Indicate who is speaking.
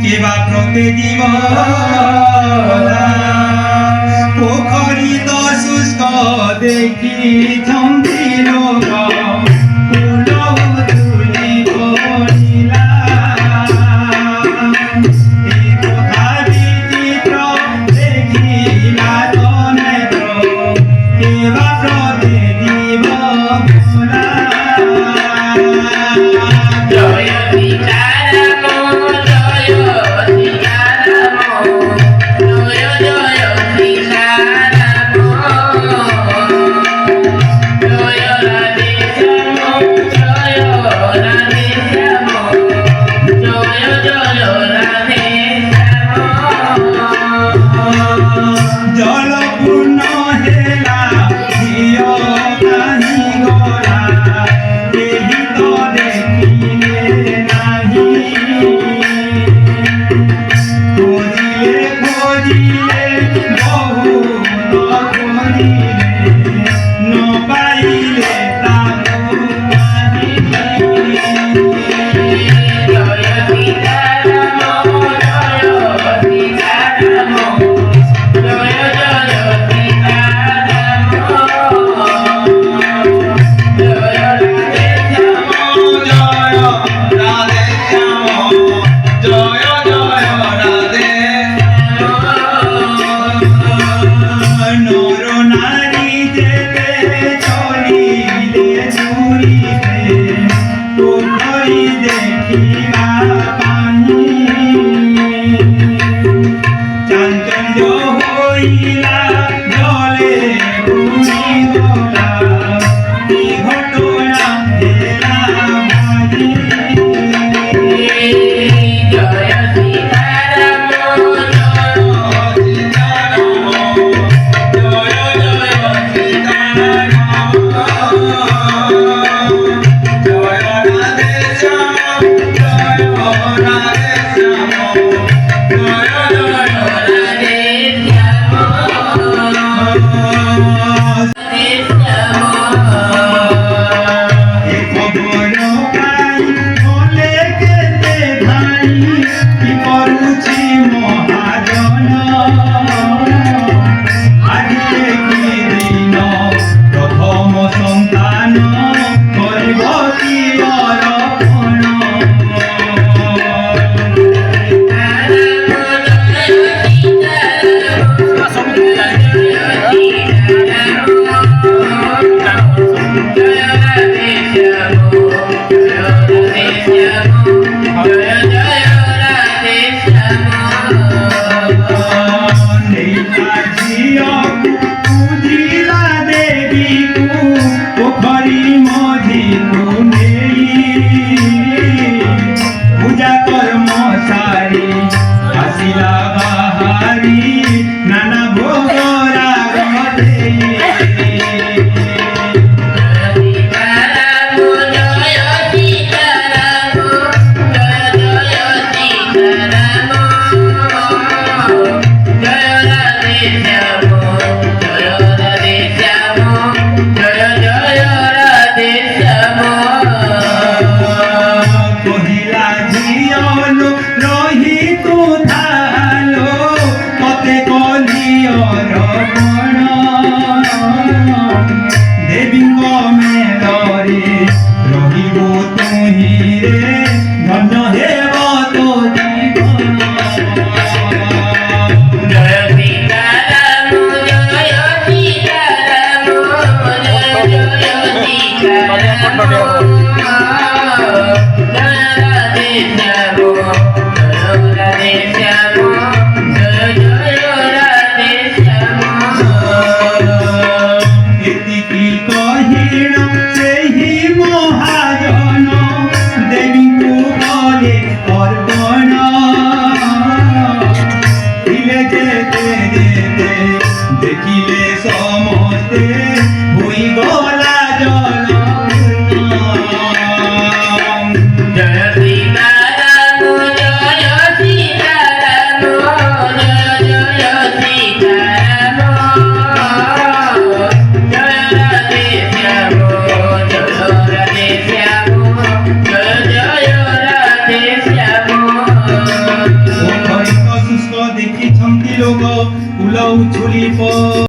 Speaker 1: কেবা প্রতে জীব পোখরী তো শুষ্ক দেখি ছন্দির ফুল তুলি পড়িলা এই কথা বিচিত্র দেখিলা তো নেত্র কেবা প্রতে জীব
Speaker 2: জয় সীতারাম জয় সীতারাম জয় জয় সীতারাম জয় রাধে শ্যাম জয় রাধে শ্যাম জয় জয় রাধে শ্যাম
Speaker 1: জল পূর্ণ হেলা ঝিও কাহি গলা দেহি তো দেখিলে নাহি খোঁজিলে খোঁজিলে বহু ন খোঁজিলে ন পাইলে তাকু নাহি
Speaker 2: জয় সীতারাম জয় সীতারাম জয় জয় সীতারাম জয় রাধে শ্যাম
Speaker 1: জয় রাধে শ্যাম জয় জয় রাধে নর নারী যেতে চলিলে দূরিতে পোখরী দেখিবা পানি চাঞ্চল্য হইলা জলে বুড়ি গলা কি ঘটনা হেলা ভাজি
Speaker 2: জয় সীতারাম নানা ভোগ রাগ কহিলা ঝিয়ল রহি তু ধালো মতে কলিয়র গণ দেবীঙ্গ মেলরে রহিব তুহিরে ধন্য হেব তো জীবন জয় সীতারাম জয় সীতারাম জয় জয় সীতারাম জয় রাধে শ্যাম জয় রাধে শ্যাম জয় জয় রাধে শ্যাম
Speaker 1: এতিকি কহিণ ସେହି ମହାଜନ ଦେବୀଙ୍କୁ କଲେ ଅର୍ପଣ ଥିଲେ ଯେତେ ଯେତେ ଦେଖିଲେ ସମସ୍ତେ ହୋଇଗଲା ଜଳ
Speaker 2: ଜୟ ସୀତାରାମ
Speaker 1: ଲୋକ ଫୁଲ ଉଛୁଳି